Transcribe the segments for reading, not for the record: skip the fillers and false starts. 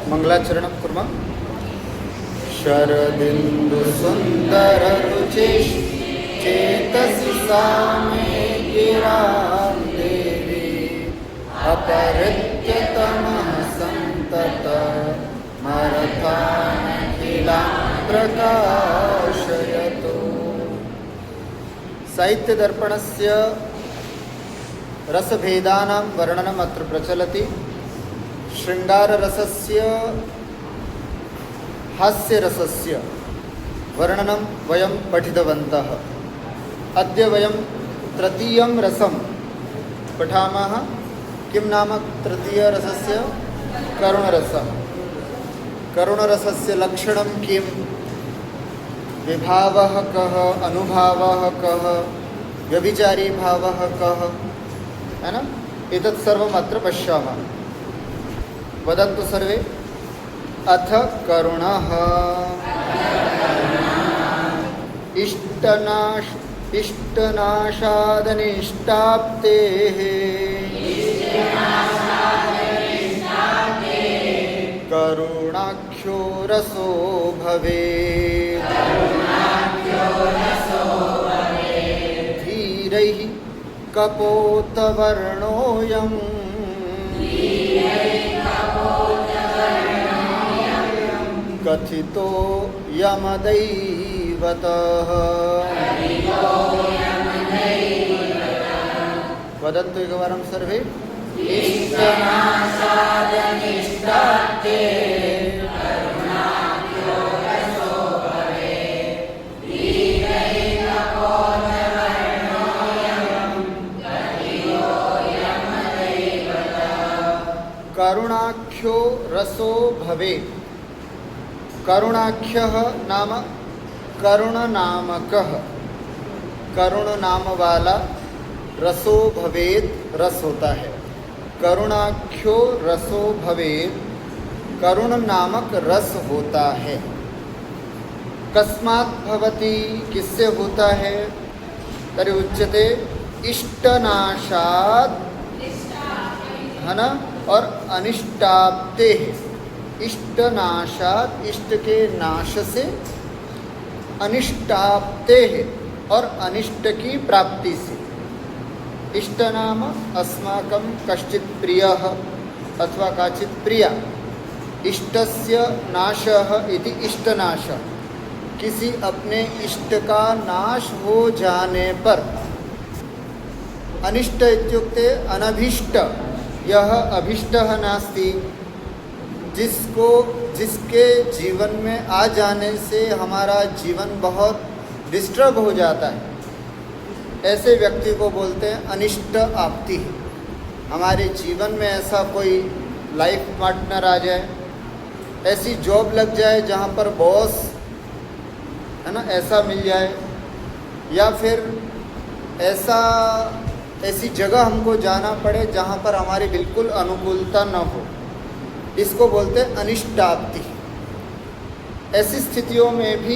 मंगलाचरणं कुर्मः। शरदिन्दुसुन्दररुचिश्चेतसि सा मे गिरां देवी अपहृत्यतमः सन्ततमरथानखिलां प्रकाशयतु। साहित्यदर्पणस्य रसभेदानां वर्णनम् अत्र प्रचलति। शृङ्गाररसस्य हास्यरसस्य वर्णनं वयं पठितवन्तः। अद्य वयं तृतीयं रसं पठामः। किं नाम तृतीयरसस्य? करुणरसः। करुणरसस्य लक्षणं किं? विभावः कः? अनुभावः कः? व्यभिचारी भावः कः? है ना? एतत् सर्वम् अत्र पश्यामः। वदन्तु सर्वे। अथ करुणः इष्टनाशादनिष्टाप्तेः करुणाख्यो रसो भवेत्। धीरैः कपोतवर्णोऽयम् कथितो यमदैवतः। वदन्तु एकवारं सर्वे। करुणाख्यो रसो भवेत्। करुणाख्यः नाम करुण नामकः, करुण नाम वाला, रसो भवेत् रस होता है। करुणाख्यो रसो भवेत्, करुण नामक रस होता है। कस्मात् भवति, किससे होता है? तर्हि उच्यते इष्टनाशात्, है ना, और अनिष्टाप्ते। इष्टनाशात्, इष्ट के नाश से, अनिष्टाप्ते और अनिष्ट की प्राप्ति से। इष्ट नाम अस्माकं कश्चित् प्रियः अथवा काचित् प्रिया। इष्टस्य नाशः इति इष्टनाशः। किसी अपने इष्ट का नाश हो जाने पर। अनिष्ट इत्युक्ते अनभिष्ट। यह अभिष्टः नास्ति। जिसके जीवन में आ जाने से हमारा जीवन बहुत डिस्टर्ब हो जाता है, ऐसे व्यक्ति को बोलते हैं अनिष्ट आप्ति। हमारे जीवन में ऐसा कोई लाइफ पार्टनर आ जाए, ऐसी जॉब लग जाए जहाँ पर बॉस, है ना, ऐसा मिल जाए, या फिर ऐसी जगह हमको जाना पड़े जहाँ पर हमारी बिल्कुल अनुकूलता न हो, इसको बोलते हैं अनिष्टाप्ति। ऐसी स्थितियों में भी,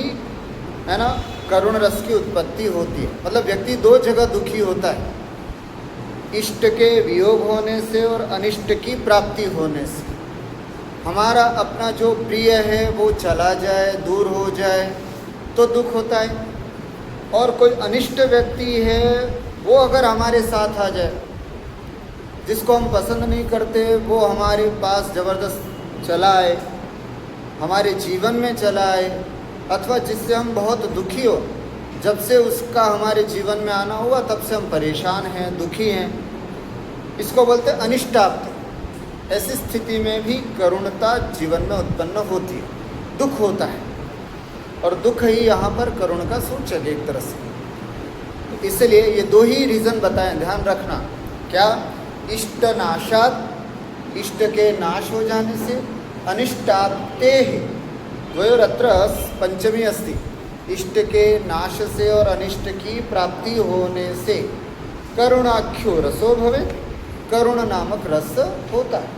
है ना, करुण रस की उत्पत्ति होती है। मतलब व्यक्ति दो जगह दुखी होता है, इष्ट के वियोग होने से और अनिष्ट की प्राप्ति होने से। हमारा अपना जो प्रिय है वो चला जाए, दूर हो जाए तो दुख होता है, और कोई अनिष्ट व्यक्ति है वो अगर हमारे साथ आ जाए, जिसको हम पसंद नहीं करते, वो हमारे पास ज़बरदस्त चला आए, हमारे जीवन में चला आए, अथवा जिससे हम बहुत दुखी हो, जब से उसका हमारे जीवन में आना हुआ तब से हम परेशान हैं, दुखी हैं, इसको बोलते हैं अनिष्टाप्त। ऐसी स्थिति में भी करुणता जीवन में उत्पन्न होती है, दुख होता है, और दुख ही यहाँ पर करुण का सूचक एक तरह से। तो इसलिए ये दो ही रीज़न बताएं, ध्यान रखना। क्या? इष्ट नाशात, इष्ट के नाश हो जाने से, अनिष्टाप्ते द्वयोरत्र पंचमी अस्ति। इष्ट के नाश से और अनिष्ट की प्राप्ति होने से करुणाख्यो रसो भवे, करुण नामक रस होता है।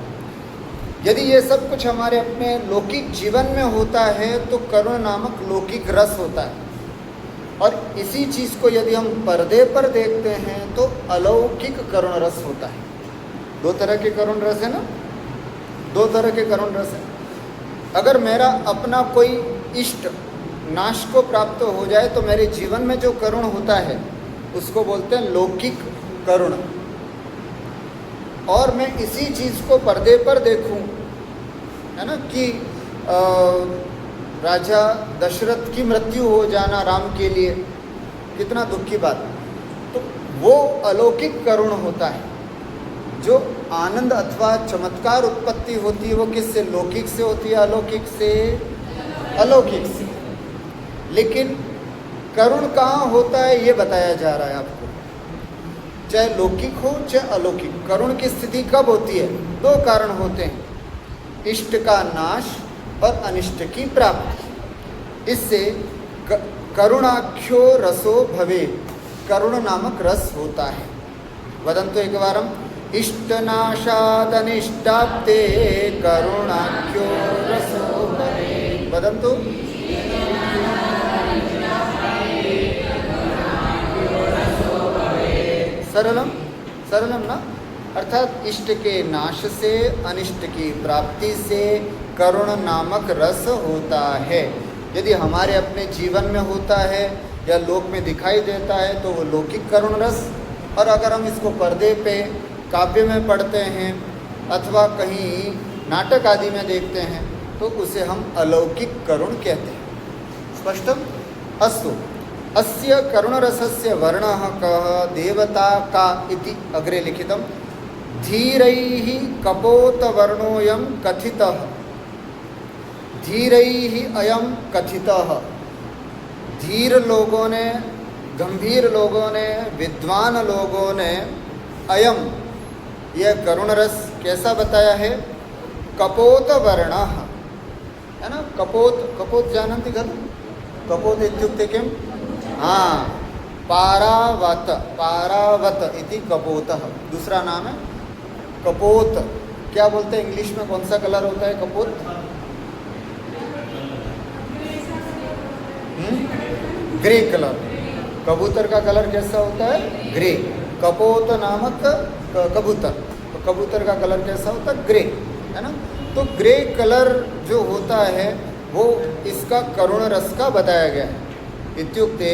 यदि ये सब कुछ हमारे अपने लौकिक जीवन में होता है तो करुण नामक लौकिक रस होता है, और इसी चीज़ को यदि हम पर्दे पर देखते हैं तो अलौकिक करुण रस होता है। दो तरह के करुण रस है ना, दो तरह के करुण रस है। अगर मेरा अपना कोई इष्ट नाश को प्राप्त हो जाए तो मेरे जीवन में जो करुण होता है उसको बोलते हैं लौकिक करुण। और मैं इसी चीज़ को पर्दे पर देखूं, है ना, कि राजा दशरथ की मृत्यु हो जाना राम के लिए कितना दुख की बात, तो वो अलौकिक करुण होता है। जो आनंद अथवा चमत्कार उत्पत्ति होती है वो किससे? लौकिक से होती है, अलौकिक से? अलौकिक से। लेकिन करुण कहाँ होता है ये बताया जा रहा है आपको, चाहे लौकिक हो चाहे अलौकिक। करुण की स्थिति कब होती है? दो कारण होते हैं, इष्ट का नाश और अनिष्ट की प्राप्ति। इससे करुणाख्यो रसो भवे, करुण नामक रस होता है। वदन्तु एकवारम्, इष्टनाशादनिष्टाप्ते करुणाख्यो रसो भवे। वदन्तु, सरलम सरलम ना, अर्थात इष्ट के नाश से अनिष्ट की प्राप्ति से करुण नामक रस होता है। यदि हमारे अपने जीवन में होता है या लोक में दिखाई देता है तो वो लौकिक करुण रस, और अगर हम इसको पर्दे पे काव्य में पढ़ते हैं अथवा कहीं नाटक आदि में देखते हैं तो उसे हम अलौकिक करुण कहते हैं। स्पष्टम? अस्तु, अस्य करुणरसस्य वर्णः कः देवता का इति अग्रे लिखितम्। धीरैः कपोतवर्णोऽयं कथितः, धीरैः अयं कथितः। धीर लोगों ने, गंभीर लोगों ने, विद्वान लोगों ने अयम, यह करुण रस कैसा बताया है? कपोत वर्णः, है ना। कपोत, कपोत जानन्ति खलु? कपोत इत्युक्ते किं? हाँ, पारावत, पारावत इति कपोतः। दूसरा नाम है कपोत। क्या बोलते हैं इंग्लिश में? कौन सा कलर होता है कपोत? Grey colour. कबूतर का कलर कैसा होता है? ग्रे। कपोत नामक कबूतर, तो कबूतर का कलर कैसा होता है? ग्रे, है ना। तो ग्रे कलर जो होता है वो इसका करुण रस का बताया गया है। इत्युक्ते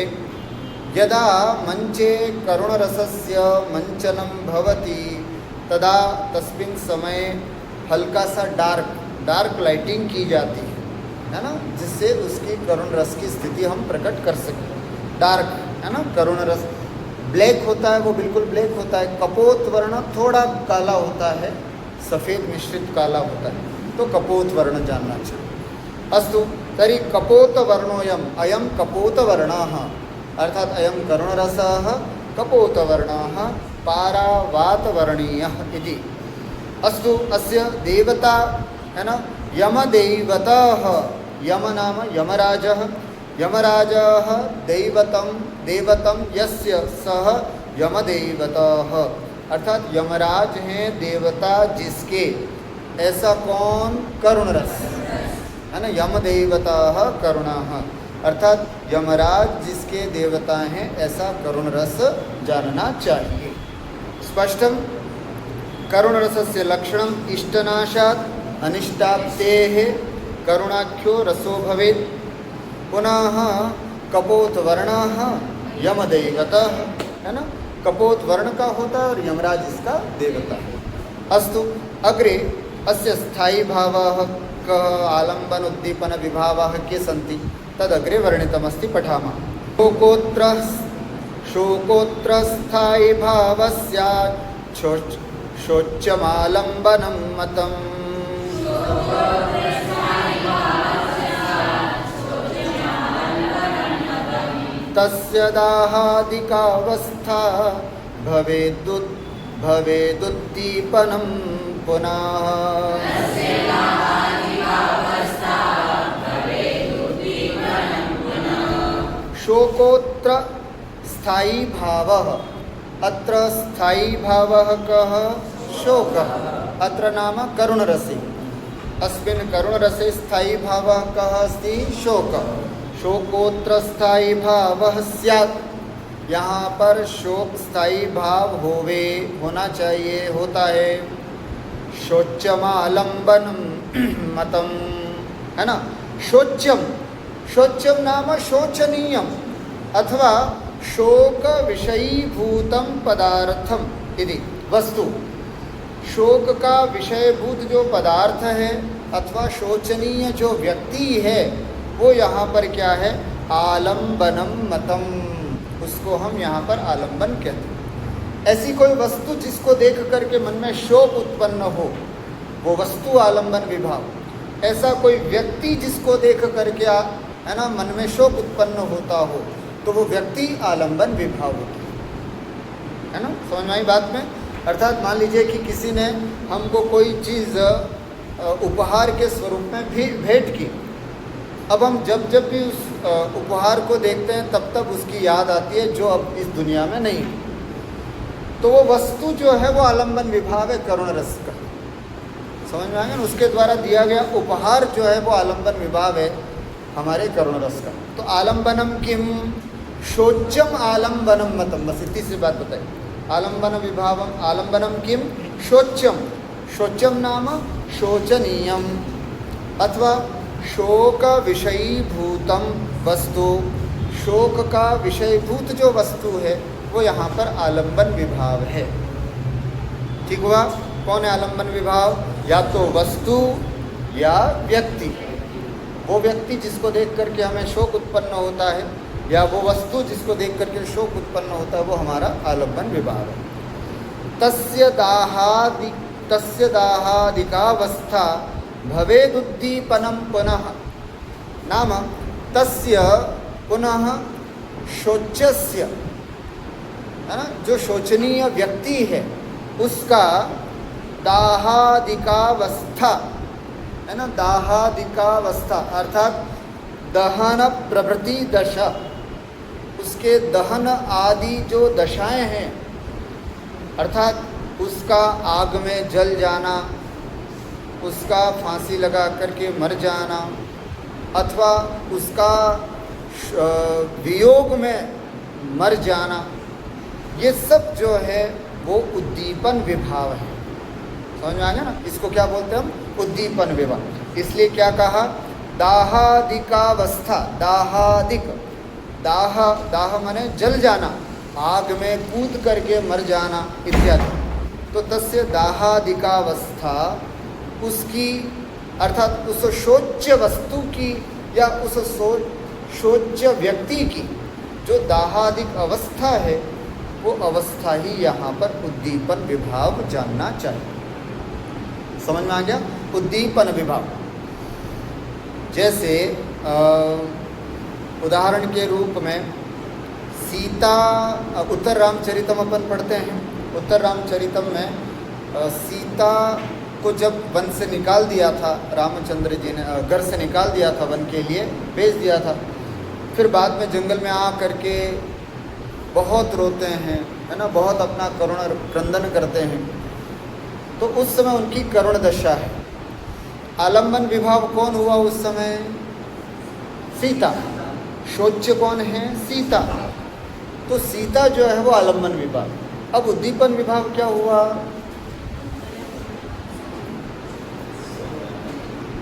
यदा मंचे करुणरसस्य मंचनं भवति तदा तस्मिन् समय हल्का सा डार्क लाइटिंग की जाती है ना, जिससे उसकी करुण रस की स्थिति हम प्रकट कर सकें। डार्क, है ना, करुण रस। ब्लैक होता है वो बिल्कुल ब्लैक होता है। कपोत वर्ण थोड़ा काला होता है, सफ़ेद मिश्रित काला होता है, तो कपोत वर्ण जानना चाहिए। अस्तु तर्हि कपोत वर्णोऽयम्, अयं कपोत वर्णः, अर्थात अयं करुणरसः कपोत वर्णः पारावातवर्णीयः इति। अस्तु अस्य देवता, है ना, यमदैवतः, यम नाम यमराजः, यमराजः देवतं यस्य सः यमदैवतः, अर्थात यमराज हैं देवता जिसके, ऐसा कौन? करुण रस, है ना। यमदैवतः करुणः, अर्थात यमराज जिसके देवता हैं ऐसा करुण रस जानना चाहिए। स्पष्टम? करुण रसस्य लक्षणम इष्टनाशात् अनिष्टाप्तेः करुणाख्यो रसो भवेत्। पुनः कपोत वर्णः यमदैवतः, है ना। कपोत वर्ण का होता है और यमराज इसका देवता है। अस्तु अग्रे अस्य स्थायी भावः कः आलम्बन उद्दीपन विभावः के सन्ति तदग्रे वर्णितमस्ति, पठामः। शोकोत्र स्थायी भावस्यात् शोच्यमालम्बनं मतम्। तस्य दाहादिकावस्था भवेदुद्दीपनं पुनः। शोकोत्र स्थायी भावः, अत्र स्थायी भावः कः? शोकः। अत्र नाम करुणरसे, अस्मिन् करुणरसे स्थायी भावः कः अस्ति? शोकः। शोकोत्र स्थायी भावः स्यात्, यहाँ पर शोक स्थायी भाव होना चाहिए, होता है। शोच्यमालम्बनं मतम्, है ना। शोच्यम, शोच्यम नाम शोचनीयम अथवा शोक विषयीभूतम पदार्थम इति वस्तु। शोक का विषयभूत जो पदार्थ है अथवा शोचनीय जो व्यक्ति है वो यहाँ पर क्या है, आलम्बनम मतम, उसको हम यहाँ पर आलम्बन कहते हैं। ऐसी कोई वस्तु जिसको देख करके मन में शोक उत्पन्न हो वो वस्तु आलम्बन विभाव। ऐसा कोई व्यक्ति जिसको देख करके है ना मन में शोक उत्पन्न होता हो तो वो व्यक्ति आलम्बन विभाव होती है ना। समझ में आई बात में। अर्थात मान लीजिए कि किसी ने हमको कोई चीज़ उपहार के स्वरूप में भी भेंट की। अब हम जब जब भी उस उपहार को देखते हैं तब तब उसकी याद आती है जो अब इस दुनिया में नहीं है। तो वो वस्तु जो है वो आलम्बन विभाव है करुण रस का। समझ में आएगा ना। उसके द्वारा दिया गया उपहार जो है वो आलम्बन विभाव है हमारे करुण रस का। तो आलम्बनम किम, शोच्यम आलम्बनम मतम, बस इतनी सी बात बताइए। आलम्बन विभावम आलम्बनम किम शोच्यम, शोच्यम नाम शोचनीयम अथवा शोक विषयीभूतम वस्तु। शोक का विषयभूत जो वस्तु है वो यहाँ पर आलम्बन विभाव है। ठीक हुआ। कौन है आलम्बन विभाव? या तो वस्तु या व्यक्ति। वो व्यक्ति जिसको देख करके हमें शोक उत्पन्न होता है या वो वस्तु जिसको देख करके शोक उत्पन्न होता है वो हमारा आलम्बन विभाव है। तस्य दाहादिकावस्था भवेदुद्दीपनम पुनः नाम तस्य पुनः शोच्यस्य, है ना, जो शोचनीय व्यक्ति है उसका दाहादिकावस्था, है ना, दाहादिकावस्था अर्थात दहन प्रभृति दशा, उसके दहन आदि जो दशाएं हैं अर्थात उसका आग में जल जाना, उसका फांसी लगा करके मर जाना अथवा उसका वियोग में मर जाना, ये सब जो है वो उद्दीपन विभाव है। समझ में आ गया ना। इसको क्या बोलते हैं हम? उद्दीपन विभाव। इसलिए क्या कहा? दाहादिकावस्था, दाहादिक, दाह माने जल जाना, आग में कूद करके मर जाना इत्यादि। तो तस्य दाहादिकावस्था, उसकी अर्थात उस शोच्य वस्तु की या उस शोच्य व्यक्ति की जो दाहादिक अवस्था है वो अवस्था ही यहाँ पर उद्दीपन विभाव जानना चाहिए। समझ में आ गया? उद्दीपन विभाव। जैसे उदाहरण के रूप में सीता, उत्तर रामचरितम अपन पढ़ते हैं। उत्तर रामचरितम में सीता को जब वन से निकाल दिया था रामचंद्र जी ने, घर से निकाल दिया था, वन के लिए भेज दिया था, फिर बाद में जंगल में आ करके बहुत रोते हैं, है ना, बहुत अपना करुण क्रंदन करते हैं। तो उस समय उनकी करुण दशा है। आलम्बन विभाव कौन हुआ उस समय? सीता। शोच्य कौन है? सीता। तो सीता जो है वो आलम्बन विभाव। अब उद्दीपन विभाव क्या हुआ?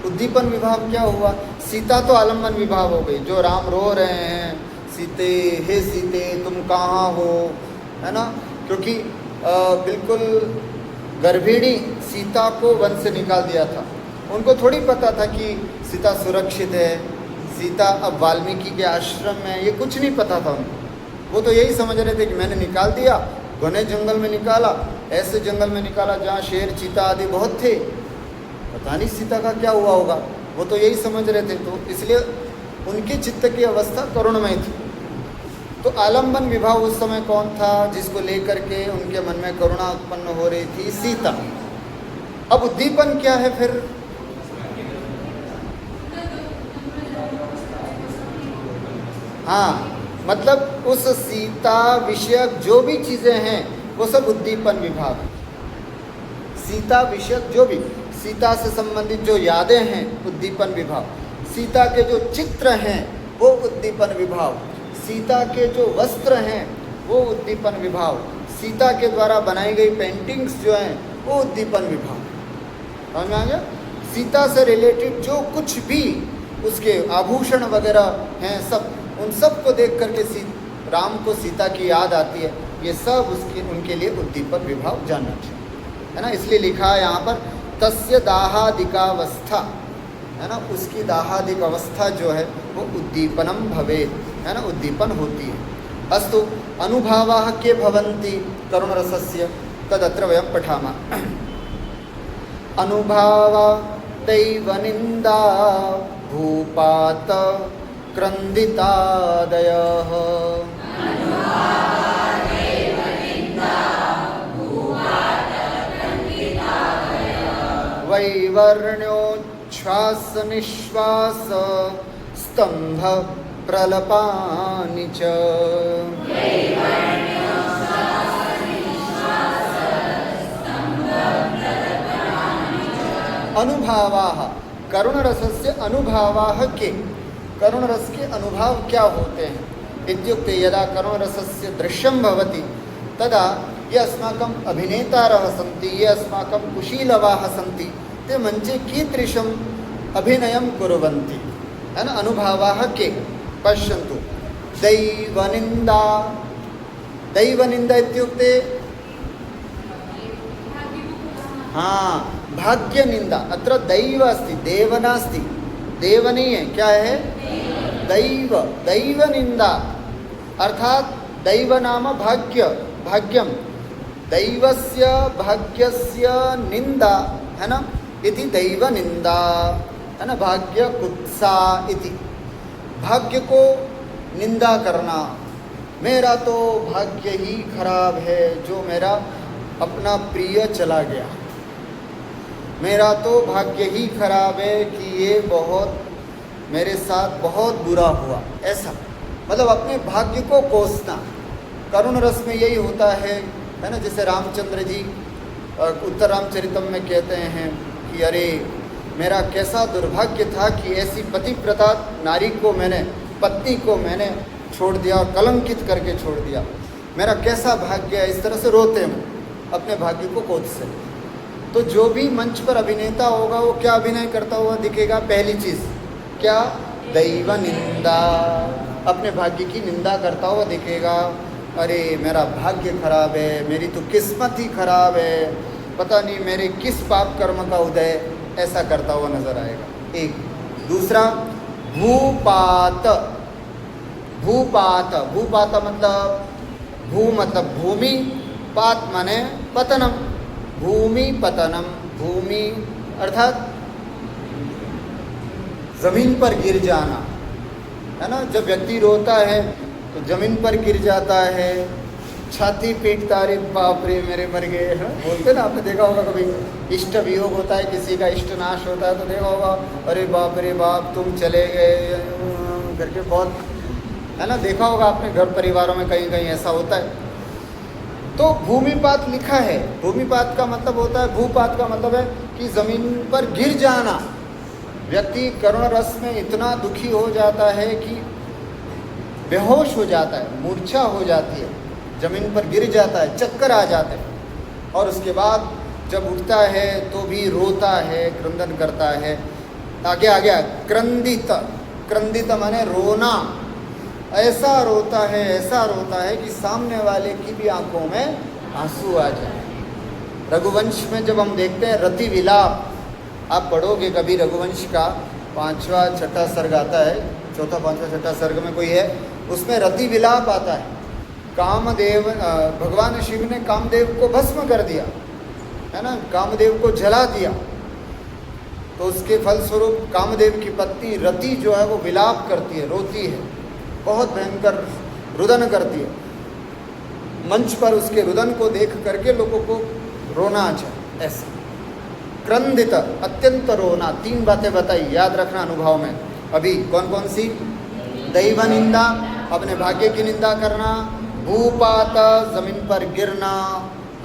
उद्दीपन विभाव क्या हुआ? सीता तो आलम्बन विभाव हो गई। जो राम रो रहे हैं, सीते हे सीते तुम कहाँ हो, है ना, क्योंकि बिल्कुल गर्भिणी सीता को वन से निकाल दिया था। उनको थोड़ी पता था कि सीता सुरक्षित है, सीता अब वाल्मीकि के आश्रम में, ये कुछ नहीं पता था उनको। वो तो यही समझ रहे थे कि मैंने निकाल दिया, घने जंगल में निकाला, ऐसे जंगल में निकाला जहाँ शेर चीता आदि बहुत थे, पता नहीं सीता का क्या हुआ होगा। वो तो यही समझ रहे थे। तो इसलिए उनके चित्त की अवस्था करुणमय थी। तो आलम्बन विभाव उस समय कौन था जिसको लेकर के उनके मन में करुणा उत्पन्न हो रही थी? सीता। अब उद्दीपन क्या है फिर? हाँ, मतलब उस सीता विषयक जो भी चीज़ें हैं वो सब उद्दीपन विभाग। सीता विषयक जो भी, सीता से संबंधित जो यादें हैं उद्दीपन विभाग, सीता के जो चित्र हैं वो उद्दीपन विभाग, सीता के जो वस्त्र हैं वो उद्दीपन विभाग, सीता के द्वारा बनाई गई पेंटिंग्स जो हैं वो उद्दीपन विभाग। समझ में आ गया? सीता से रिलेटेड जो कुछ भी उसके आभूषण वगैरह हैं सब, उन सब को देख करके राम को सीता की याद आती है। ये सब उनके लिए उद्दीपक विभाव जानना चाहिए, है ना। इसलिए लिखा है यहाँ पर तस्य दाहादिकावस्था, है ना, उसकी दाहादिक अवस्था जो है वो उद्दीपनम भवेत्, है ना, उद्दीपन होती है। अस्तु अनुभावाः के भवन्ति करुणरसस्य तदत्र वयं पठामः। अनुभावा दैवनिन्दा भूपात क्रन्दितादयः वैवर्ण्योच्छ्वास निश्वास स्तंभ प्रलपानि च। अनुभावाः करुणरसस्य अनुभावाः के, करुणरस के अनुभाव क्या होते हैं इत्युक्ते यदा करुणरसस्य दृश्यं भवति तदा ये अस्माकं अभिनेतारः सन्ति, ये अस्माकं कुशीलवाः सन्ति, ते मञ्चे कीदृशम् अभिनयं कुर्वन्ति, है ना। अनुभावाः के पश्यन्तु दैवनिन्दा, दैवनिन्दा इत्युक्ते हाँ भाग्यनिन्दा। अत्र दैव अस्ति, देव नास्ति, देव नहीं है, क्या है दैव, दैवनिन्दा अर्थात दैव नाम भाग्य, भाग्यम, दैवस्य भाग्यस्य निंदा, है ना, इति दैवनिन्दा, है ना, भाग्य कुत्सा इति, भाग्य को निंदा करना। मेरा तो भाग्य ही खराब है जो मेरा अपना प्रिय चला गया, मेरा तो भाग्य ही खराब है कि ये बहुत मेरे साथ बहुत बुरा हुआ, ऐसा मतलब अपने भाग्य को कोसना। करुण रस में यही होता है ना। जैसे रामचंद्र जी उत्तर रामचरितम में कहते हैं कि अरे मेरा कैसा दुर्भाग्य था कि ऐसी पतिव्रता नारी को मैंने, पत्नी को मैंने छोड़ दिया और कलंकित करके छोड़ दिया, मेरा कैसा भाग्य है। इस तरह से रोते हैं अपने भाग्य को कोस से। तो जो भी मंच पर अभिनेता होगा वो क्या अभिनय करता हुआ दिखेगा, पहली चीज़ क्या, दैव निंदा, अपने भाग्य की निंदा करता हुआ दिखेगा। अरे मेरा भाग्य खराब है, मेरी तो किस्मत ही खराब है, पता नहीं मेरे किस पाप कर्म का उदय, ऐसा करता हुआ नजर आएगा। एक दूसरा भूपात, भूपात, भूपात मतलब भू मतलब भूमि, पात माने पतनम, भूमि पतनम, भूमि अर्थात जमीन पर गिर जाना, है ना। जब व्यक्ति रोता है तो जमीन पर गिर जाता है, छाती पीटता, अरे बाप रे मेरे मर गए, है बोलते ना, आपने देखा होगा कभी इष्ट वियोग होता है, किसी का इष्ट नाश होता है तो देखा होगा अरे बाप रे बाप तुम चले गए करके, बहुत है ना, देखा होगा आपने घर परिवारों में कहीं कहीं ऐसा होता है। तो भूमिपात लिखा है, भूमिपात का मतलब होता है, भूपात का मतलब है कि ज़मीन पर गिर जाना। व्यक्ति करुण रस में इतना दुखी हो जाता है कि बेहोश हो जाता है, मूर्छा हो जाती है, ज़मीन पर गिर जाता है, चक्कर आ जाते हैं, और उसके बाद जब उठता है तो भी रोता है, क्रंदन करता है। आगे आ गया क्रंदित, क्रंदित माने रोना, ऐसा रोता है, ऐसा रोता है कि सामने वाले की भी आंखों में आंसू आ जाए। रघुवंश में जब हम देखते हैं रति विलाप, आप पढ़ोगे कभी रघुवंश का 5वां 6ठा सर्ग आता है, 4था 5वां 6ठा सर्ग में कोई है, उसमें रति विलाप आता है। कामदेव, भगवान शिव ने कामदेव को भस्म कर दिया, है ना, कामदेव को जला दिया, तो उसके फलस्वरूप कामदेव की पत्नी रति जो है वो विलाप करती है, रोती है, बहुत भयंकर रुदन करती है। मंच पर उसके रुदन को देख करके लोगों को रोना आ जाए, ऐसा। क्रंदित अत्यंत रोना, 3 बातें बताई, याद रखना अनुभव में। अभी कौन कौन सी, दैव निंदा, अपने भाग्य की निंदा करना, भूपात जमीन पर गिरना,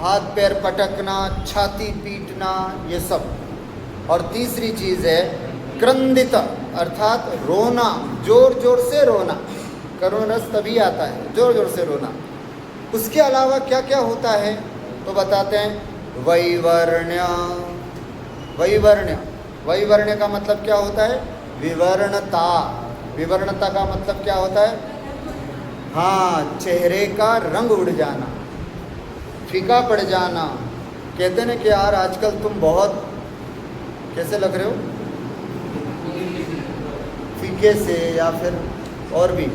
हाथ पैर पटकना, छाती पीटना, ये सब। और तीसरी चीज़ है क्रंदित अर्थात रोना, जोर जोर से रोना। करुण रस तभी आता है जोर जोर से रोना। उसके अलावा क्या क्या होता है तो बताते हैं, वैवर्ण्य, वैवर्ण्य वैवर्ण्य का मतलब क्या होता है? विवर्णता। विवर्णता का मतलब क्या होता है? हाँ, चेहरे का रंग उड़ जाना, फीका पड़ जाना। कहते ना कि यार आजकल तुम बहुत कैसे लग रहे हो, फीके से, या फिर और भी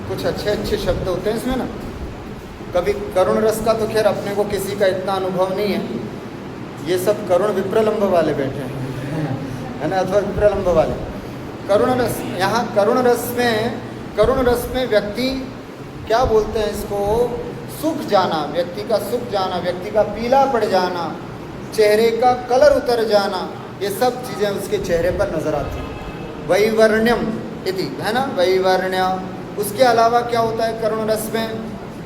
कुछ अच्छे अच्छे शब्द होते हैं इसमें ना। कभी करुण रस का तो खैर अपने को किसी का इतना अनुभव नहीं है, ये सब करुण विप्रलंब वाले बैठे हैं है ना, अथवा विप्रलंब वाले। करुण रस, यहाँ करुण रस में व्यक्ति क्या बोलते हैं इसको, सूख जाना, व्यक्ति का सूख जाना, व्यक्ति का पीला पड़ जाना, चेहरे का कलर उतर जाना, ये सब चीज़ें उसके चेहरे पर नजर आती हैं। वैवर्ण्यम इति, है ना, वैवर्ण्य। उसके अलावा क्या होता है करुण रस में?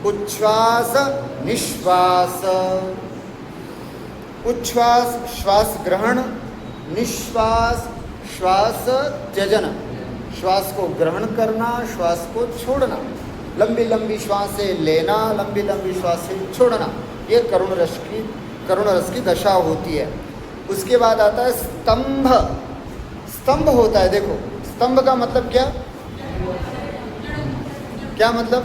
उच्छ्वास निश्वास। उच्छ्वास श्वास ग्रहण, निश्वास श्वास त्यजन, श्वास को ग्रहण करना, श्वास को छोड़ना, लंबी लंबी श्वासें लेना, लंबी लंबी श्वासें छोड़ना, ये करुण रस की दशा होती है। उसके बाद आता है स्तंभ। स्तंभ होता है, देखो स्तंभ का मतलब क्या, क्या मतलब?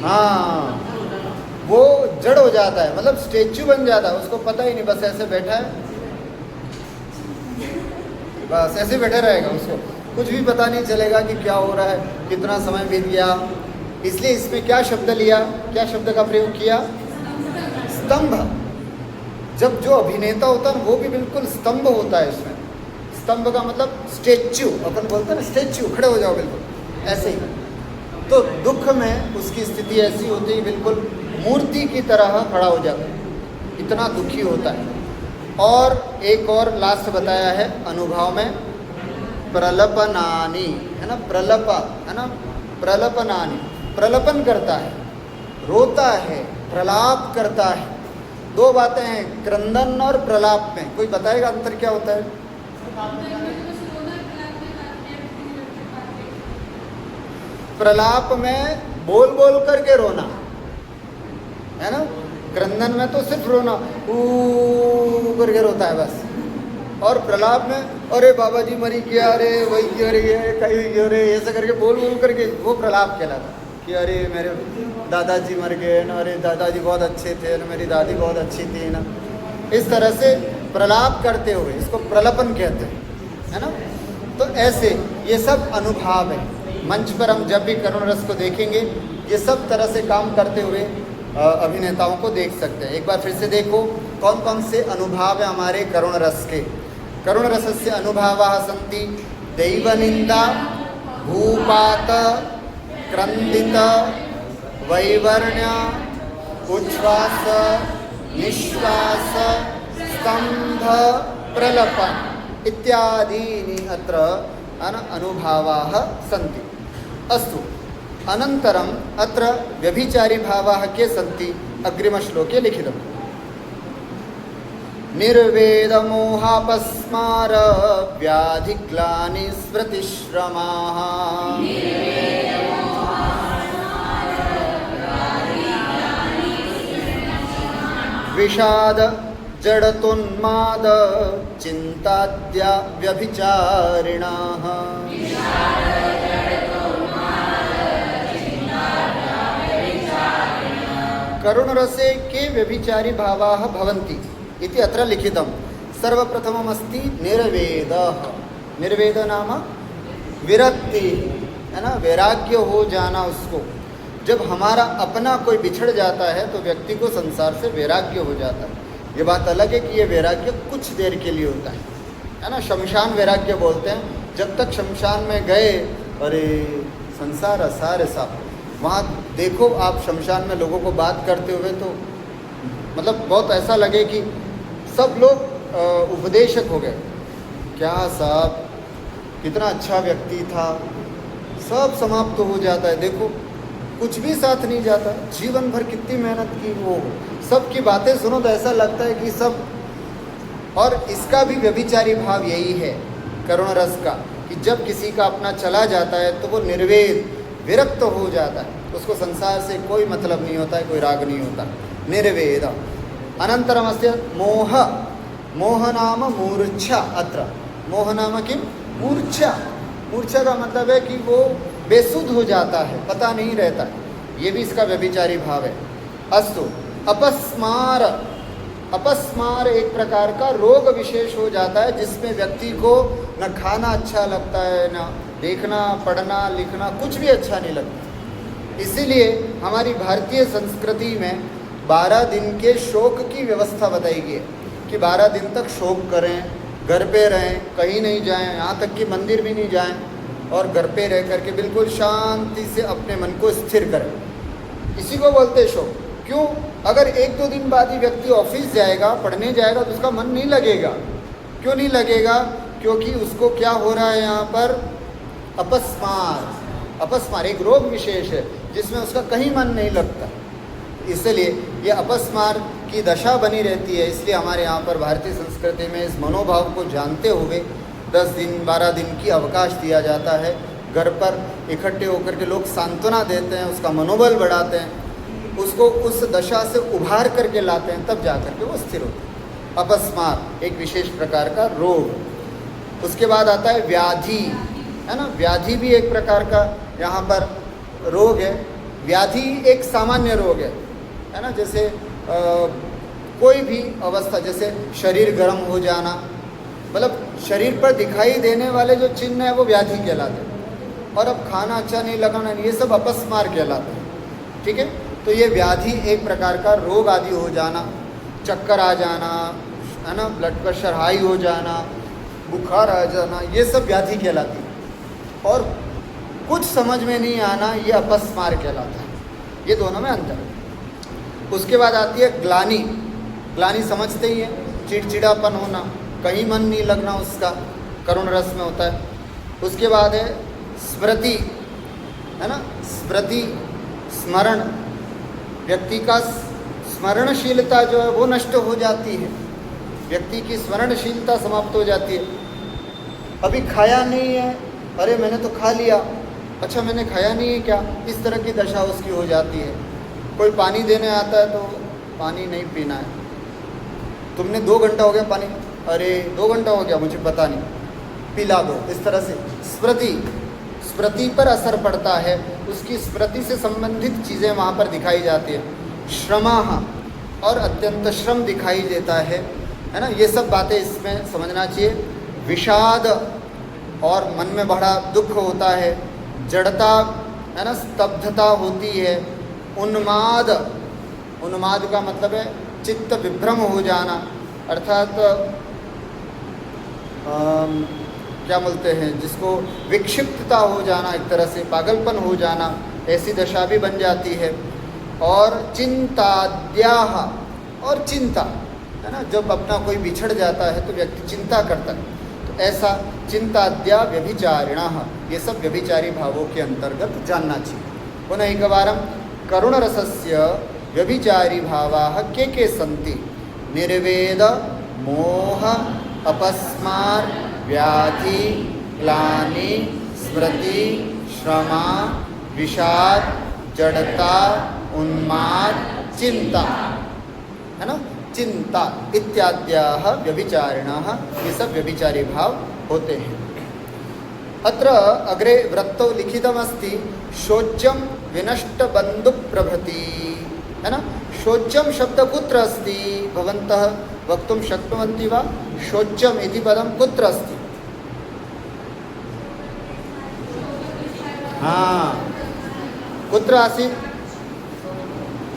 हाँ, वो जड़ हो जाता है, मतलब स्टेच्यू बन जाता है, उसको पता ही नहीं, बस ऐसे बैठा है, बस ऐसे बैठे रहेगा, उसको कुछ भी पता नहीं चलेगा कि क्या हो रहा है, कितना समय बीत गया। इसलिए इसमें क्या शब्द लिया, क्या शब्द का प्रयोग किया? स्तंभ। जब जो अभिनेता होता है वो भी बिल्कुल स्तंभ होता है इसमें। स्तंभ का मतलब स्टेच्यू, अपन बोलते हैं ना स्टेच्यू, खड़े हो जाओ बिल्कुल ऐसे ही। तो दुख में उसकी स्थिति ऐसी होती है, बिल्कुल मूर्ति की तरह खड़ा हो जाता है, इतना दुखी होता है। और एक और लास्ट बताया है अनुभव में, प्रलपनानी, है ना, प्रलप, है ना, प्रलपनानी, प्रलपन करता है, रोता है, प्रलाप करता है। दो बातें हैं क्रंदन और प्रलाप में, कोई बताएगा अंतर क्या होता है? प्रलाप में बोल बोल करके रोना, है ना, क्रंदन में तो सिर्फ रोना, ऊ करके रोता है बस। और प्रलाप में अरे बाबा जी मरी गया, अरे वही, अरे ये कहीं, अरे ऐसे करके बोल बोल करके वो प्रलाप कहलाता कि अरे मेरे दादाजी मर गए ना, अरे दादाजी बहुत अच्छे थे ना, मेरी दादी बहुत अच्छी थी ना। इस तरह से प्रलाप करते हुए इसको प्रलपन कहते हैं, है ना। तो ऐसे ये सब अनुभाव है। मंच पर हम जब भी करुण रस को देखेंगे, ये सब तरह से काम करते हुए अभिनेताओं को देख सकते हैं। एक बार फिर से देखो कौन कौन से अनुभाव है हमारे करुण रस के। करुण रसस्य अनुभावाः सन्ति दैवनिन्दा, भूपात, क्रंदित, वैवर्ण्य, उच्छ्वास, निश्वास, स्तंभ, प्रलपन इत्यादीनि अत्र अनुभावाः सन्ति। अस्तु, अनन्तरम् अत्र व्यभिचारी भावाः के सन्ति अग्रिमश्लोके लिखितम्। निर्वेदमोहापस्मार व्याधिग्लानि स्मृतिश्रमाः विषाद जडतोन्माद चिन्ताद्या व्यभिचारिणाः। करुण रसे के व्यभिचारी भावाः भवन्ति इति अत्र लिखितं। सर्वप्रथममस्ति निर्वेदः। निर्वेद नाम विरक्ति, है ना, वैराग्य हो जाना उसको। जब हमारा अपना कोई बिछड़ जाता है तो व्यक्ति को संसार से वैराग्य हो जाता है। ये बात अलग है कि ये वैराग्य कुछ देर के लिए होता है ना। शमशान वैराग्य बोलते हैं। जब तक शमशान में गए, अरे संसार असार सा, वहाँ देखो आप शमशान में लोगों को बात करते हुए तो मतलब बहुत ऐसा लगे कि सब लोग उपदेशक हो गए। क्या साहब, कितना अच्छा व्यक्ति था, सब समाप्त हो जाता है। देखो कुछ भी साथ नहीं जाता, जीवन भर कितनी मेहनत की, वो सबकी बातें सुनो तो ऐसा लगता है कि सब। और इसका भी व्यभिचारी भाव यही है करुण रस का, कि जब किसी का अपना चला जाता है तो वो निर्वेद, विरक्त हो जाता है, उसको संसार से कोई मतलब नहीं होता है, कोई राग नहीं होता। निर्वेद अनन्तरमस्य मोह, मोह नाम मूर्छा। अत्र मोह नाम किम? मूर्छा। मूर्छा का मतलब है कि वो बेसुध हो जाता है, पता नहीं रहता, ये भी इसका व्यभिचारी भाव है। अस्तु, अपस्मार, अपस्मार एक प्रकार का रोग विशेष हो जाता है जिसमें व्यक्ति को न खाना अच्छा लगता है, न देखना पढ़ना लिखना कुछ भी अच्छा नहीं लगता। इसीलिए हमारी भारतीय संस्कृति में 12 दिन के शोक की व्यवस्था बताई गई है कि 12 दिन तक शोक करें, घर पे रहें, कहीं नहीं जाएं, यहाँ तक कि मंदिर भी नहीं जाएं, और घर पे रह करके बिल्कुल शांति से अपने मन को स्थिर करें। इसी को बोलते हैं शोक। क्यों? अगर 1-2 दिन बाद ही व्यक्ति ऑफिस जाएगा, पढ़ने जाएगा, तो उसका मन नहीं लगेगा। क्यों नहीं लगेगा? क्योंकि उसको क्या हो रहा है यहाँ पर? अपस्मार। अपस्मार एक रोग विशेष है जिसमें उसका कहीं मन नहीं लगता, इसलिए ये अपस्मार की दशा बनी रहती है। इसलिए हमारे यहाँ पर भारतीय संस्कृति में इस मनोभाव को जानते हुए 10 दिन 12 दिन की अवकाश दिया जाता है। घर पर इकट्ठे होकर के लोग सांत्वना देते हैं, उसका मनोबल बढ़ाते हैं, उसको उस दशा से उभार करके लाते हैं, तब जा करके वो स्थिर होता है। अपस्मार एक विशेष प्रकार का रोग। उसके बाद आता है व्याधि, है ना। व्याधि भी एक प्रकार का यहाँ पर रोग है। व्याधि एक सामान्य रोग है ना। जैसे कोई भी अवस्था, जैसे शरीर गर्म हो जाना, मतलब शरीर पर दिखाई देने वाले जो चिन्ह है वो व्याधि कहलाते हैं। और अब खाना अच्छा नहीं लगाना, ये सब अपस्मार कहलाते हैं। ठीक है, तो ये व्याधि एक प्रकार का रोग आदि हो जाना, चक्कर आ जाना, है ना, ब्लड प्रेशर हाई हो जाना, बुखार आ जाना, ये सब व्याधि कहलाती है। और कुछ समझ में नहीं आना, ये अपस्मार कहलाता है। ये दोनों में अंतर है। उसके बाद आती है ग्लानि। ग्लानि समझते ही है, चिड़चिड़ापन होना, कहीं मन नहीं लगना उसका, करुण रस में होता है। उसके बाद है स्मृति, है ना। स्मृति, स्मरण, व्यक्ति का स्मरणशीलता जो है वो नष्ट हो जाती है, व्यक्ति की स्मरणशीलता समाप्त हो जाती है। अभी खाया नहीं है, अरे मैंने तो खा लिया, अच्छा मैंने खाया नहीं है क्या, इस तरह की दशा उसकी हो जाती है। कोई पानी देने आता है तो पानी नहीं पीना है, तुमने 2 घंटा हो गया पानी, अरे 2 घंटा हो गया मुझे पता नहीं, पिला दो। इस तरह से स्मृति पर असर पड़ता है, उसकी स्मृति से संबंधित चीज़ें वहाँ पर दिखाई जाती है। श्रमाः, और अत्यंत श्रम दिखाई देता है ना। ये सब बातें इसमें समझना चाहिए। विषाद, और मन में बड़ा दुख होता है। जड़ता, है ना, स्तब्धता होती है। उन्माद, उन्माद का मतलब है चित्त विभ्रम हो जाना, अर्थात क्या बोलते हैं जिसको, विक्षिप्तता हो जाना, एक तरह से पागलपन हो जाना, ऐसी दशा भी बन जाती है। और चिंताद्याः, और चिंता, है ना, जब अपना कोई बिछड़ जाता है तो व्यक्ति चिंता करता है, तो ऐसा चिंताद्या व्यभिचारिणः, ये सब व्यभिचारी भावों के अंतर्गत जानना चाहिए। पुनः एकवारं करुणरसस्य व्यभिचारी भावाः के सन्ति? निर्वेद, मोह, अपस्मार, व्याधि, ग्लानि, स्मृति, श्रमा, विषाद, जड़ता, उन्माद, चिंता, है ना, चिंता इत्याद्याः व्यभिचारिणः, ये सब व्यभिचारी भाव होते हैं। अत्र अग्रे वृत्तौ लिखितमस्ति शोच्यं विनष्ट बंधु प्रभृति, है ना। शोच्यं शब्द कुत्र अस्ति? भवन्तः वक्तुं शक्नुवन्ति वा? शोच्यम् इति पदं कुत्र अस्ति? हाँ, कुत्र आसीत्?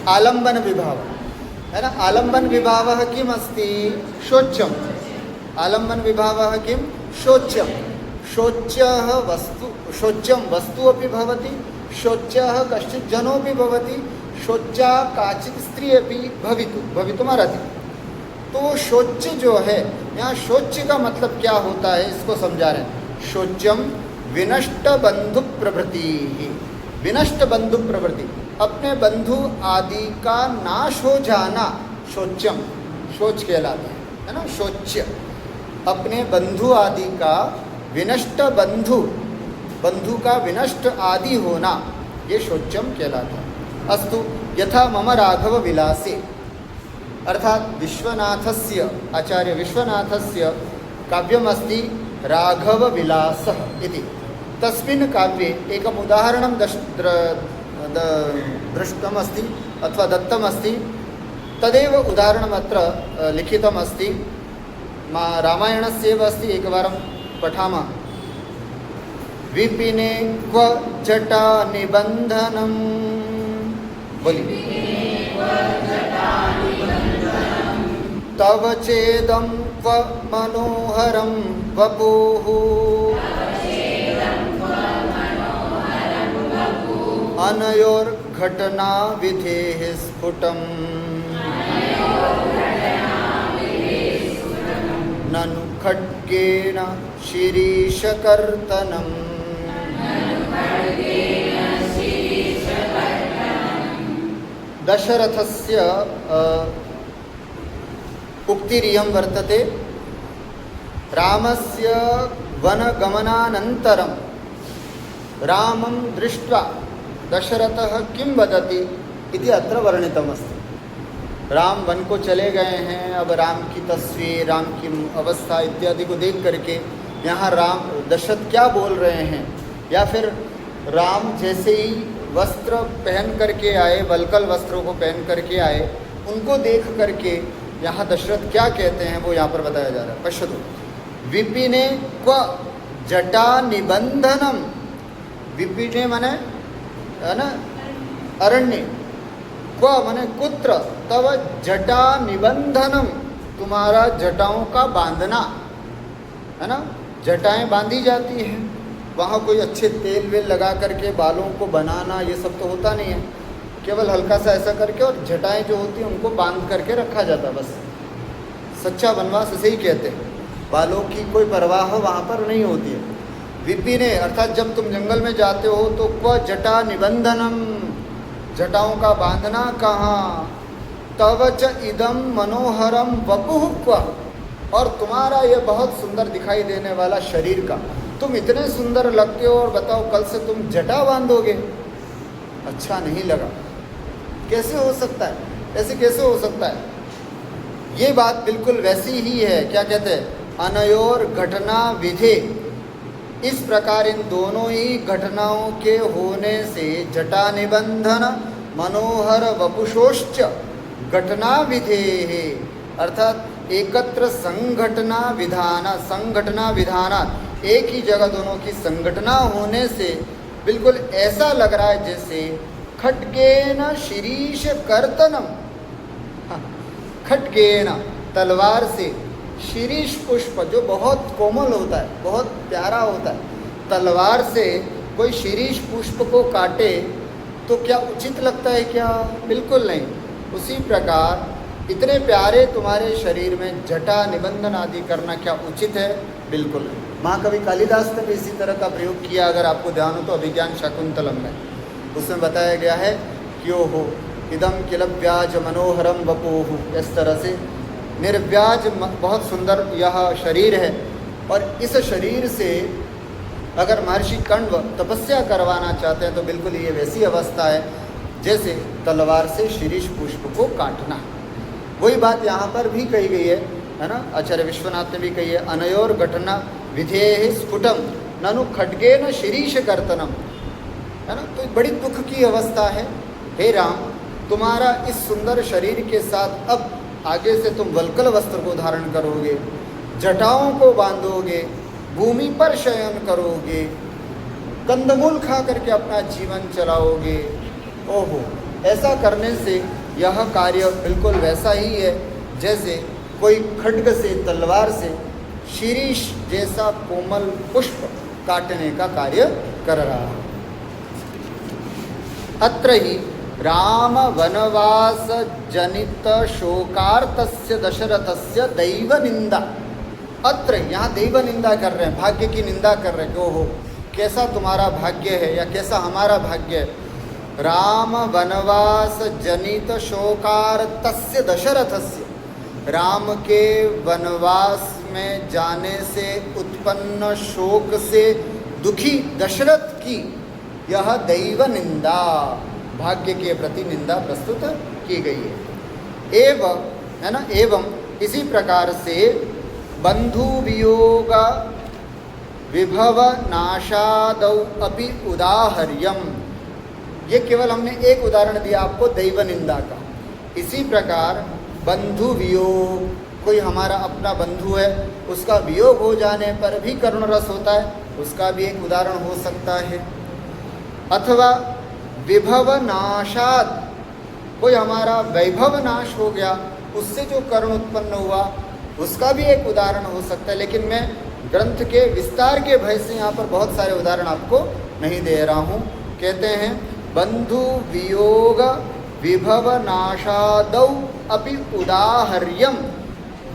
आलम्बन विभाव, है ना। आलम्बन विभावः किम् अस्ति? शोच्यम्। आलम्बन विभावः किं? शोच्यम्। शोच्यः वस्तु, शोच्यं वस्तु अपि भवति, शोच्यः कश्चित् जनोपि भवति, शोच्या काचित् स्त्री अपि भवितुमर्हति। तो शोच्य जो है, यहाँ शोच्य का मतलब क्या होता है इसको समझा रहे हैं। शोच्यम विनष्ट बंधु प्रभृति, विनष्ट बंधु प्रवृत्ति, अपने बंधु आदि का नाश हो जाना शोच्यम, शोच कहलाता है ना। शोच्य, अपने बंधु आदि का विनष्ट बंधु, बंधु का विनष्ट आदि होना, ये शोच्यम कहलाता है। अस्तु, यथा मम राघव विलासे, अर्थात विश्वनाथस्य आचार्य विश्वनाथस्य काव्यमस्ति राघवविलासः इति। तस्मिन् काव्ये एकम् उदाहरणं दृष्टमस्ति अथवा दत्तमस्ति। तदेव उदाहरणमत्र लिखितमस्ति। रामायणस्यैव अस्ति, एकवारं पठामः। विपिने क्व जटा निबन्धनं, बोलिए, तव चेदं क्व मनोहरं वपुः, अनयोर्घटना विधेः स्फुटम्, ननु खड्गेन शिरीषकर्तनम्। दशरथस्य उक्तिरियं वर्तते। रामस्य वनगमनानन्तरं रामं दृष्ट्वा दशरथः किं वदति इति अत्र वर्णितमस्ति। राम वन को चले गए हैं, अब राम की तस्वीर, राम की अवस्था इत्यादि को देख करके यहाँ राम दशरथ क्या बोल रहे हैं, या फिर राम जैसे ही वस्त्र पहन करके आए, वल्कल वस्त्रों को पहन करके आए, उनको देख करके यहाँ दशरथ क्या कहते हैं वो यहाँ पर बताया जा रहा है। पश्यतु, विपिने क्व जटा निबंधनम। विपिने माने है ना अरण्य, क्व माने कुत्र, तव जटा निबंधनम, तुम्हारा जटाओं का बांधना, है ना, जटाएं बांधी जाती हैं। वहाँ कोई अच्छे तेल वेल लगा करके बालों को बनाना ये सब तो होता नहीं है, केवल हल्का सा ऐसा करके और जटाएं जो होती हैं उनको बांध करके रखा जाता है बस। सच्चा वनवास इसे ही कहते हैं, बालों की कोई परवाह वहाँ पर नहीं होती है। विपिने अर्थात जब तुम जंगल में जाते हो तो क्व जटा निबंधनम, जटाओं का बांधना कहाँ, तव च इदम मनोहरम वपुः क्व, और तुम्हारा ये बहुत सुंदर दिखाई देने वाला शरीर का, तुम इतने सुंदर लगते हो और बताओ कल से तुम जटा बांधोगे, अच्छा नहीं लगा। कैसे हो सकता है, ऐसे कैसे हो सकता है? ये बात बिल्कुल वैसी ही है, क्या कहते हैं, अनयोर घटना विधे। इस प्रकार इन दोनों ही घटनाओं के होने से जटा निबंधन मनोहर वपुषोश्च घटना विधे, अर्थात एकत्र संघटना विधाना, एक ही जगह दोनों की संघटना होने से बिल्कुल ऐसा लग रहा है जैसे खड्गेन शिरीष कर्तनम, खड्गेन तलवार से, शिरीष पुष्प जो बहुत कोमल होता है, बहुत प्यारा होता है, तलवार से कोई शिरीष पुष्प को काटे तो क्या उचित लगता है क्या? बिल्कुल नहीं। उसी प्रकार इतने प्यारे तुम्हारे शरीर में जटा निबंधन आदि करना क्या उचित है? बिल्कुल नहीं। महाकवि कालिदास ने भी इसी तरह का प्रयोग किया, अगर आपको ध्यान हो तो अभिज्ञान शाकुंतलम में उसमें बताया गया है कि ओहो इदम किल व्याज मनोहरम वपुः, इस तरह से निर्व्याज बहुत सुंदर यह शरीर है, और इस शरीर से अगर महर्षि कण्व तपस्या करवाना चाहते हैं तो बिल्कुल ये वैसी अवस्था है जैसे तलवार से शिरीष पुष्प को काटना। वही बात यहाँ पर भी कही गई है ना, आचार्य विश्वनाथ ने भी कही है, अनयोर घटना विधेय स्फुटम ननु खड्गेन शिरीष कर्तनम, है ना। तो बड़ी दुख की अवस्था है। हे राम, तुम्हारा इस सुंदर शरीर के साथ अब आगे से तुम वल्कल वस्त्र को धारण करोगे, जटाओं को बांधोगे, भूमि पर शयन करोगे, कंदमूल खा करके अपना जीवन चलाओगे। ओहो, ऐसा करने से यह कार्य बिल्कुल वैसा ही है जैसे कोई खड्ग से, तलवार से शिरीष जैसा कोमल पुष्प काटने का कार्य कर रहा है। अत्र ही राम वनवास जनित शोकार्तस्य दशरथस्य दैव निंदा। अत्र यहाँ दैव निंदा कर रहे हैं, भाग्य की निंदा कर रहे हैं कि ओहो कैसा तुम्हारा भाग्य है या कैसा हमारा भाग्य है। राम वनवास जनित शोकार्तस्य दशरथस्य, राम के वनवास में जाने से उत्पन्न शोक से दुखी दशरथ की यह दैव निंदा, भाग्य के प्रति निंदा प्रस्तुत की गई है। एवं है ना। एवं इसी प्रकार से बंधु वियोग विभव नाशादौ अपि उदाहर्यम, ये केवल हमने एक उदाहरण दिया आपको दैव निंदा का। इसी प्रकार बंधु वियोग, कोई हमारा अपना बंधु है, उसका वियोग हो जाने पर भी करुण रस होता है, उसका भी एक उदाहरण हो सकता है। अथवा विभव नाशाद, कोई हमारा वैभव नाश हो गया, उससे जो करुण उत्पन्न हुआ, उसका भी एक उदाहरण हो सकता है। लेकिन मैं ग्रंथ के विस्तार के भय से यहाँ पर बहुत सारे उदाहरण आपको नहीं दे रहा हूँ। कहते हैं बंधु वियोग विभव नाशादौ अपि उदाहर्यम,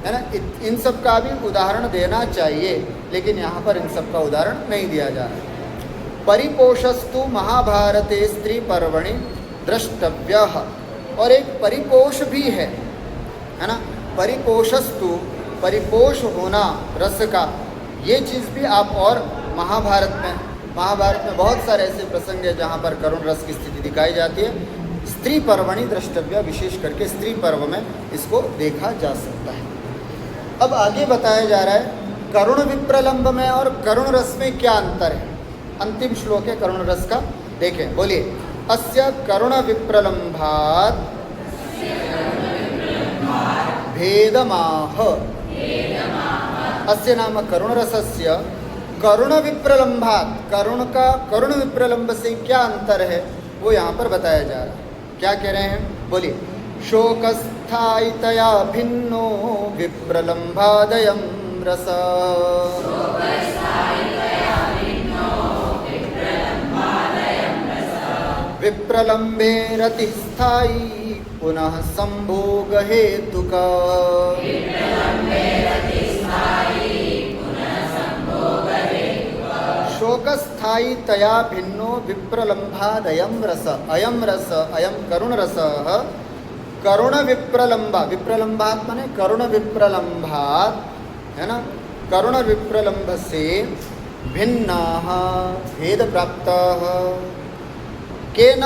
है ना। इन सब का भी उदाहरण देना चाहिए, लेकिन यहाँ पर इन सब का उदाहरण नहीं दिया जा रहा है। परिपोषस्तु महाभारते स्त्री पर्वणि द्रष्टव्यः, और एक परिपोष भी है ना। परिपोषस्तु, परिपोष होना रस का, ये चीज़ भी आप और महाभारत में बहुत सारे ऐसे प्रसंग है जहाँ पर करुण रस की स्थिति दिखाई जाती है। स्त्री पर्वणि द्रष्टव्य, विशेष करके स्त्री पर्व में इसको देखा जा सकता है। अब आगे बताया जा रहा है करुण विप्रलंब में और करुण रस में क्या अंतर है। अंतिम श्लोक है करुण रस का, देखें, बोलिए। अस्य करुण विप्रलंभात् भेदमाह, अस्य नाम करुण रसस्य करुण विप्रलंभात्, करुण विप्रलंब से क्या अंतर है वो यहाँ पर बताया जा रहा है। क्या कह रहे हैं, बोलिए। शोकस्थायितया भिन्नो विप्रलंभादयं रस, विप्रलंबे रतिस्थायी पुनः संभोग हेतुका, शोकस्थायितया भिन्नो विप्रलंभादयं रस, अयं करुण रस करुण विप्रलंबा, विप्रलंबात् माने करुण विप्रलंभात्, है ना। करुण विप्रलंब से भिन्नाः, भेद प्राप्तः, केन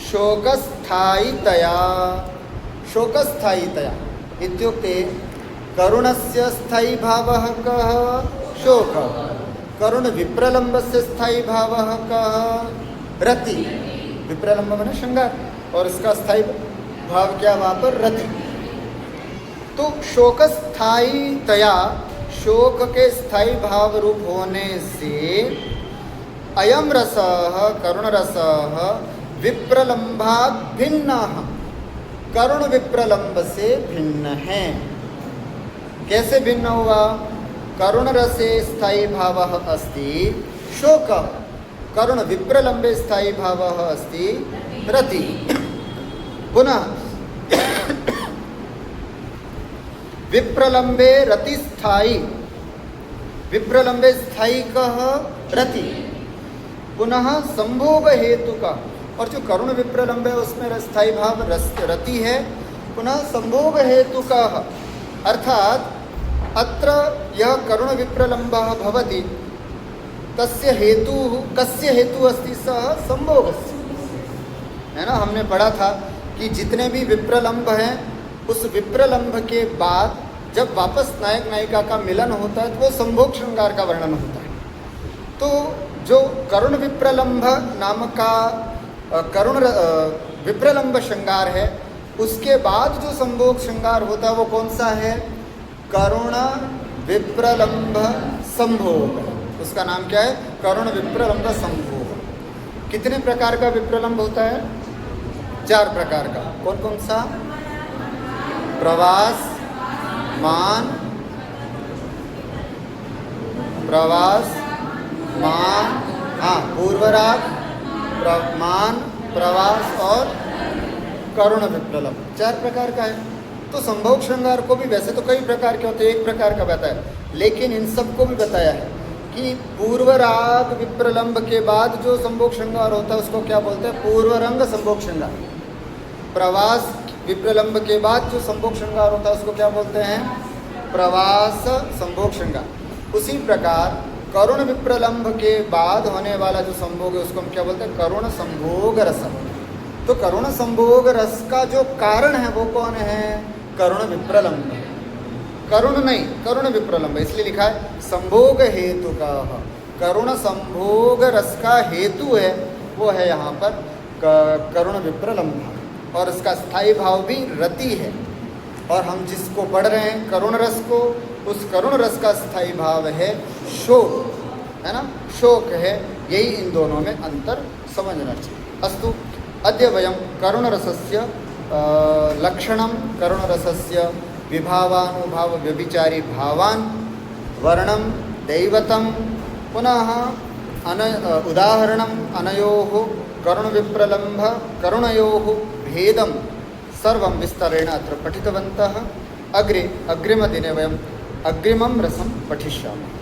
शोकस्थायितया, शोकस्थायितया इत्युक्ते करुणस्य स्थायी भावः कः, शोकः। करुण विप्रलंब से स्थायी भावः कः, रति। विप्रलंब माने श्रृंगार, और इसका स्थायी भाव क्या वहाँ पर, रति। तो शोकस्थायितया, शोक के स्थायी भाव रूप होने से अयम रसः, करुण रसः विप्रलंभात् भिन्नः, करुण विप्रलंब से भिन्न है। कैसे भिन्न हुआ, करुण रसे स्थायी भावः अस्ति शोकः, करुण विप्रलंबे स्थायी भावः अस्ति रति। पुनः विप्रलंबे रति स्थायी, विप्रलंबे स्थायी कः, रति। पुनः संभोग हेतु का, और जो करुण विप्रलंब है उसमें स्थायी भाव रति है। पुनः संभोग हेतु का, अर्थात अत्र यह करुण विप्रलंबः भवति, तस्य हेतु, कस्य हेतु अस्ति, सः संभोगस्य, है ना। हमने पढ़ा था कि जितने भी विप्रलंब हैं, उस विप्रलंब के बाद जब वापस नायक नायिका का मिलन होता है तो वो संभोग श्रृंगार का वर्णन होता है। तो जो करुण विप्रलंब नाम का करुण विप्रलंब श्रृंगार है, उसके बाद जो संभोग श्रृंगार होता है वो कौन सा है, करुण विप्रलंब संभोग। उसका नाम क्या है, करुण विप्रलंब संभोग। कितने प्रकार का विप्रलंब होता है, 4 प्रकार का। कौन कौन सा, प्रवास, मान, प्रवास, मान, हाँ, पूर्वराग, मान, प्रवास और करुण विप्रलंब, 4 प्रकार का है। तो संभोग श्रृंगार को भी वैसे तो कई प्रकार के होते हैं, एक प्रकार का बताया, लेकिन इन सबको भी बताया है कि पूर्वराग विप्रलंब के बाद जो संभोग श्रृंगार होता है उसको क्या बोलते हैं, पूर्वरंग संभोग श्रृंगार। प्रवास विप्रलंब के बाद जो संभोग श्रृंगार होता है उसको क्या बोलते हैं, प्रवास संभोग श्रृंगार। उसी प्रकार करुण विप्रलंब के बाद होने वाला जो संभोग है उसको हम क्या बोलते हैं, करुण संभोग रस। तो करुण संभोग रस का जो कारण है वो कौन है, करुण विप्रलंब, करुण नहीं करुण विप्रलंब, इसलिए लिखा है संभोग हेतु का। करुण संभोग रस का हेतु है, वो है यहाँ पर करुण विप्रलंब, और इसका स्थायी भाव भी रति है। और हम जिसको पढ़ रहे हैं करुण रस को, उस करुण रस का स्थायी भाव है शोक, है ना, शोक है। यही इन दोनों में अंतर समझना चाहिए। अस्तु, अद्य वयं करुणरसस्य लक्षणं, करुणरसस्य विभावानुभाव व्यभिचारी भावान्, वर्णं दैवतं, पुनः उदाहरणम् अनयोः करुणविप्रलम्भ करुणयोः भेदं सर्वं विस्तरेण अत्र पठितवन्तः। अग्रिमदिने वयम् अग्रिमं रसं पठिष्यामः।